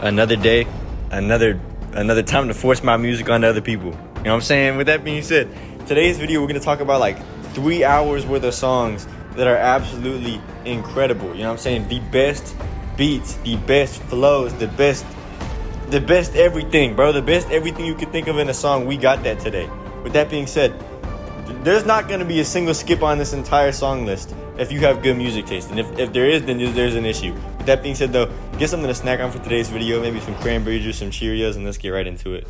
Another day, another time to force my music onto other people. You know what I'm saying? With that being said, today's video we're gonna talk about like 3 hours worth of songs that are absolutely incredible. You know what I'm saying? The best beats, the best flows, the best everything, bro. The best everything you could think of in a song. We got that today. With that being said, there's not gonna be a single skip on this entire song list if you have good music taste. And if there is, then there's an issue. With that being said though, get something to snack on for today's video, maybe some cranberry juice, some Cheerios, and let's get right into it.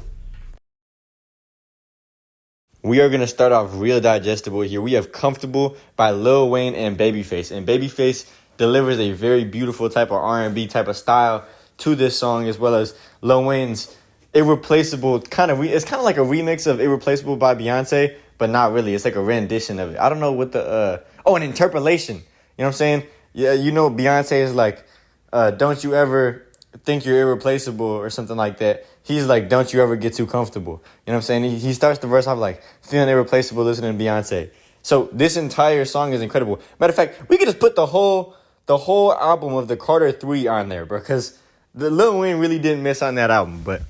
We are going to start off real digestible here. We have Comfortable by Lil Wayne and Babyface. And Babyface delivers a very beautiful type of R&B type of style to this song, as well as Lil Wayne's Irreplaceable it's kind of like a remix of Irreplaceable by Beyonce, but not really. It's like a rendition of it. I don't know what an interpolation. You know what I'm saying? Yeah, you know Beyonce is like, don't you ever think you're irreplaceable or something like that. He's like, don't you ever get too comfortable. You know what I'm saying? He starts the verse off like, feeling irreplaceable listening to Beyonce. So this entire song is incredible. Matter of fact, we could just put the whole album of the Carter 3 on there, bro, because the Lil Wayne really didn't miss on that album. But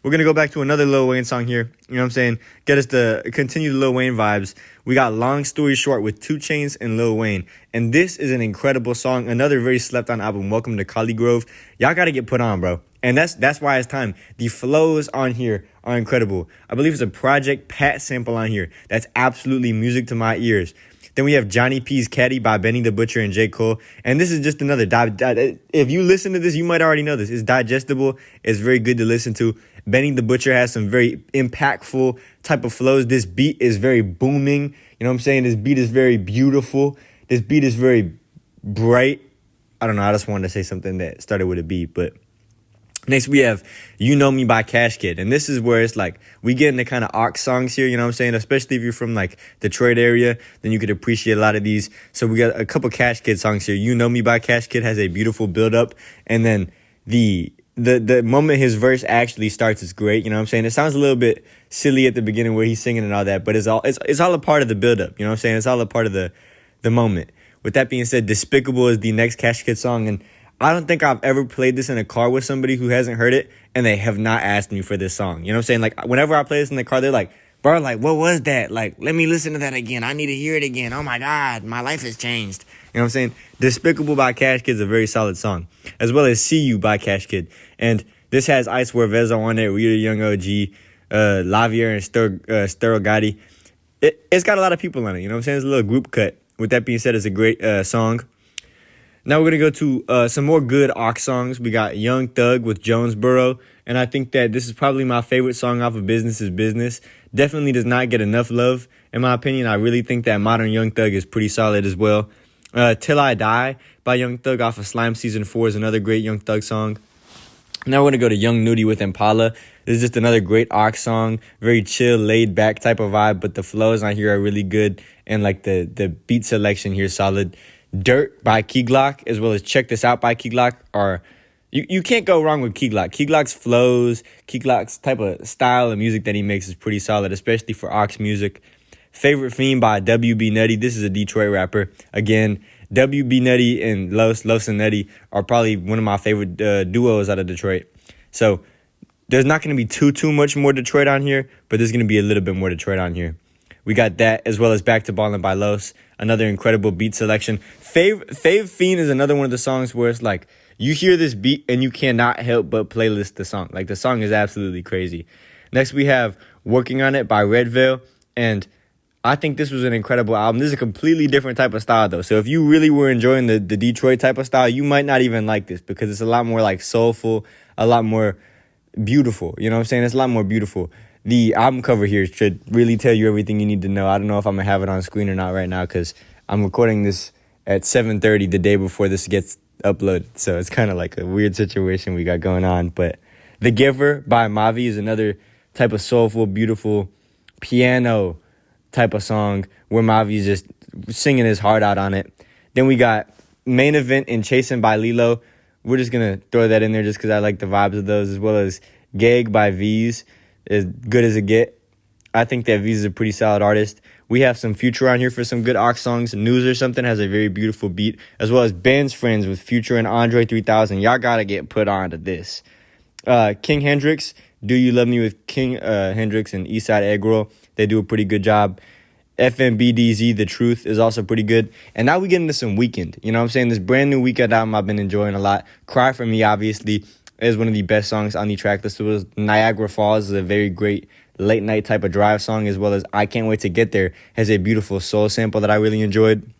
we're going to go back to another Lil Wayne song here. You know what I'm saying? Get us to continue the Lil Wayne vibes. We got Long Story Short with 2 Chainz and Lil Wayne. And this is an incredible song. Another very slept on album. Welcome to Cali Grove. Y'all got to get put on, bro. And that's why it's time. The flows on here are incredible. I believe it's a Project Pat sample on here. That's absolutely music to my ears. Then we have Johnny P's Caddy by Benny the Butcher and J. Cole. And this is just another, if you listen to this, you might already know this. It's digestible. It's very good to listen to. Benny the Butcher has some very impactful type of flows. This beat is very booming. You know what I'm saying? This beat is very beautiful. This beat is very bright. I don't know. I just wanted to say something that started with a beat. But next we have You Know Me by Cash Kid. And this is where it's like we get into kind of aux songs here. You know what I'm saying? Especially if you're from like Detroit area, then you could appreciate a lot of these. So we got a couple Cash Kid songs here. You Know Me by Cash Kid has a beautiful build up. And then the moment his verse actually starts is great. You know what I'm saying? It sounds a little bit silly at the beginning where he's singing and all that, but it's all a part of the build up. You know what I'm saying? It's all a part of the moment. With that being said, Despicable is the next Cash Kid song. And I don't think I've ever played this in a car with somebody who hasn't heard it and they have not asked me for this song. You know what I'm saying? Like whenever I play this in the car, they're like, bro, like, what was that? Like, let me listen to that again. I need to hear it again. Oh my God, my life has changed. You know what I'm saying? Despicable by Cash Kid is a very solid song, as well as See You by Cash Kid. And this has I Swear Vezzo on it, Rita Young OG, Lavier, and Stereo Gotti. It's got a lot of people on it. You know what I'm saying? It's a little group cut. With that being said, it's a great song. Now we're going to go to some more good aux songs. We got Young Thug with Jonesboro. And I think that this is probably my favorite song off of Business is Business. Definitely does not get enough love, in my opinion. I really think that Modern Young Thug is pretty solid as well. Till I Die by Young Thug off of Slime Season 4 is another great Young Thug song. Now we're going to go to Young Nudie with Impala. This is just another great aux song. Very chill, laid back type of vibe. But the flows on here are really good. And like the beat selection here is solid. Dirt by Key Glock, as well as Check This Out by Key Glock, are you can't go wrong with Key Glock. Key Glock's flows, Key Glock's type of style of music that he makes is pretty solid, especially for aux music. Favorite Fiend by WB Nutty. This is a Detroit rapper. Again, WB Nutty and Los and Nutty are probably one of my favorite duos out of Detroit. So there's not going to be too much more Detroit on here, but there's going to be a little bit more Detroit on here. We got that, as well as Back to Ballin' by Los. Another incredible beat selection. Fave Fiend is another one of the songs where it's like, you hear this beat and you cannot help but playlist the song. Like, the song is absolutely crazy. Next, we have Working on It by Red Veil. And I think this was an incredible album. This is a completely different type of style, though. So if you really were enjoying the Detroit type of style, you might not even like this, because it's a lot more like soulful, a lot more beautiful. You know what I'm saying? It's a lot more beautiful. The album cover here should really tell you everything you need to know. I don't know if I'm going to have it on screen or not right now, because I'm recording this at 7:30 the day before this gets uploaded. So it's kind of like a weird situation we got going on. But The Giver by Mavi is another type of soulful, beautiful piano type of song where Mavi's just singing his heart out on it. Then we got Main Event and Chasing by Lilo. We're just going to throw that in there just because I like the vibes of those, as well as Gag by V's. As good as it get. I think that V's is a pretty solid artist. We have some Future on here for some good aux songs. News or Something has a very beautiful beat, as well as Ben's Friends with Future and Andre 3000. Y'all gotta get put on to this. King Hendrix, Do You Love Me with King Hendrix and Eastside Egg Roll. They do a pretty good job. FMBDZ, The Truth, is also pretty good. And now we get into some Weeknd. You know what I'm saying? This brand new Weeknd album I've been enjoying a lot. Cry For Me, obviously, is one of the best songs on the track list. It was Niagara Falls is a very great late night type of drive song, as well as I Can't Wait to Get There has a beautiful soul sample that I really enjoyed.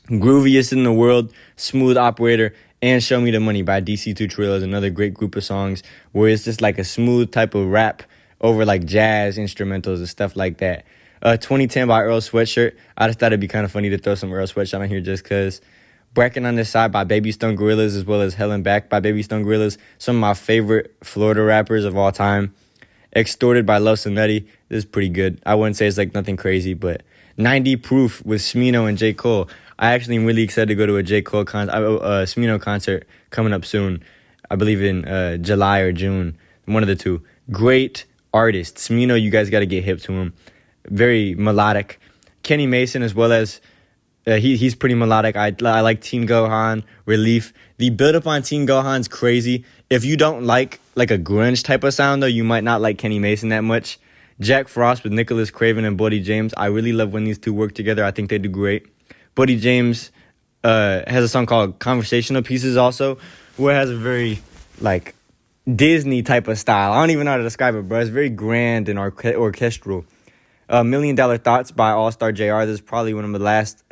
Grooviest in the World, Smooth Operator, and Show Me the Money by DC2 Trillo is another great group of songs where it's just like a smooth type of rap over like jazz instrumentals and stuff like that. 2010 by Earl Sweatshirt. I just thought it'd be kind of funny to throw some Earl Sweatshirt on here just because. Bracken on This Side by Baby Stone Gorillas, as well as Hell and Back by Baby Stone Gorillas. Some of my favorite Florida rappers of all time. Extorted by Los Nutty. This is pretty good. I wouldn't say it's like nothing crazy, but 90 Proof with Smino and J. Cole. I actually am really excited to go to a J. Cole Smino concert coming up soon. I believe in July or June. One of the two. Great artist. Smino, you guys got to get hip to him. Very melodic. Kenny Mason, as well as he's pretty melodic. I like Teen Gohan, Relief. The build-up on Teen Gohan's crazy. If you don't like a grunge type of sound, though, you might not like Kenny Mason that much. Jack Frost with Nicholas Craven and Buddy James. I really love when these two work together. I think they do great. Buddy James has a song called Conversational Pieces also, where it has a very, like, Disney type of style. I don't even know how to describe it, bro. It's very grand and orchestral. Million Dollar Thoughts by All-Star JR. This is probably one of the last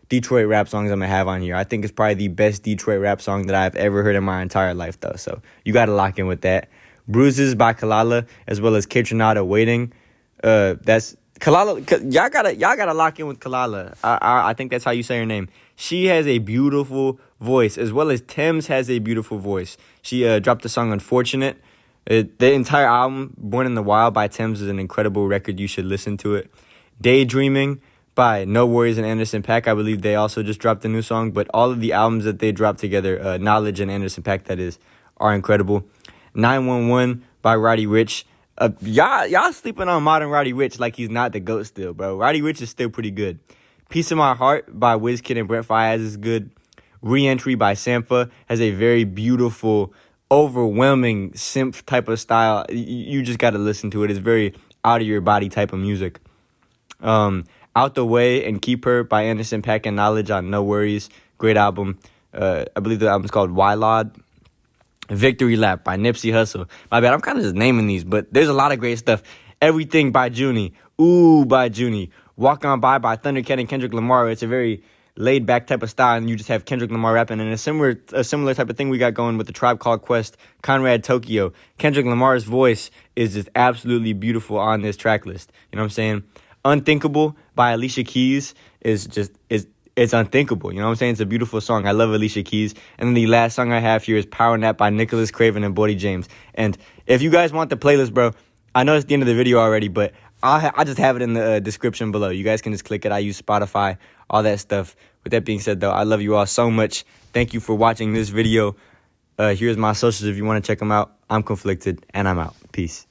Detroit rap songs I'm going to have on here. I think it's probably the best Detroit rap song that I've ever heard in my entire life, though. So you got to lock in with that. Bruises by Kalala, as well as Kitchenada Waiting. That's Kalala. Y'all gotta lock in with Kalala. I think that's how you say her name. She has a beautiful voice, as well as Thames has a beautiful voice. She dropped the song Unfortunate. The entire album, Born in the Wild by Thames, is an incredible record. You should listen to it. Daydreaming by No Worries and Anderson .Paak. I believe they also just dropped a new song, but all of the albums that they dropped together, Knowledge and Anderson .Paak, that is, are incredible. 911 by Roddy Ricch. Y'all sleeping on modern Roddy Ricch like he's not the GOAT still, bro. Roddy Ricch is still pretty good. Peace of My Heart by Wizkid and Brent Faiyaz is good. Re-Entry by Sampha has a very beautiful, overwhelming synth type of style. You just got to listen to it. It's very out of your body type of music. Out the Way and Keep Her by Anderson .Paak and Knowledge on No Worries. Great album. I believe the album's called Wylod. Victory Lap by Nipsey Hussle. My bad, I'm kind of just naming these, but there's a lot of great stuff. Everything by Junie. Ooh by Junie. Walk On By Thundercat and Kendrick Lamar. It's a very laid-back type of style, and you just have Kendrick Lamar rapping. And a similar type of thing we got going with the Tribe Called Quest, Conrad Tokyo. Kendrick Lamar's voice is just absolutely beautiful on this track list. You know what I'm saying? Unthinkable by Alicia Keys is it's unthinkable. You know what I'm saying? It's a beautiful song. I love Alicia Keys. And then the last song I have here is Power Nap by Nicholas Craven and Buddy James. And if you guys want the playlist, bro, I know it's the end of the video already, but I'll just have it in the description below. You guys can just click it. I use Spotify, all that stuff. With that being said, though, I love you all so much. Thank you for watching this video. Here's my socials if you want to check them out. I'm Conflicted, and I'm out. Peace.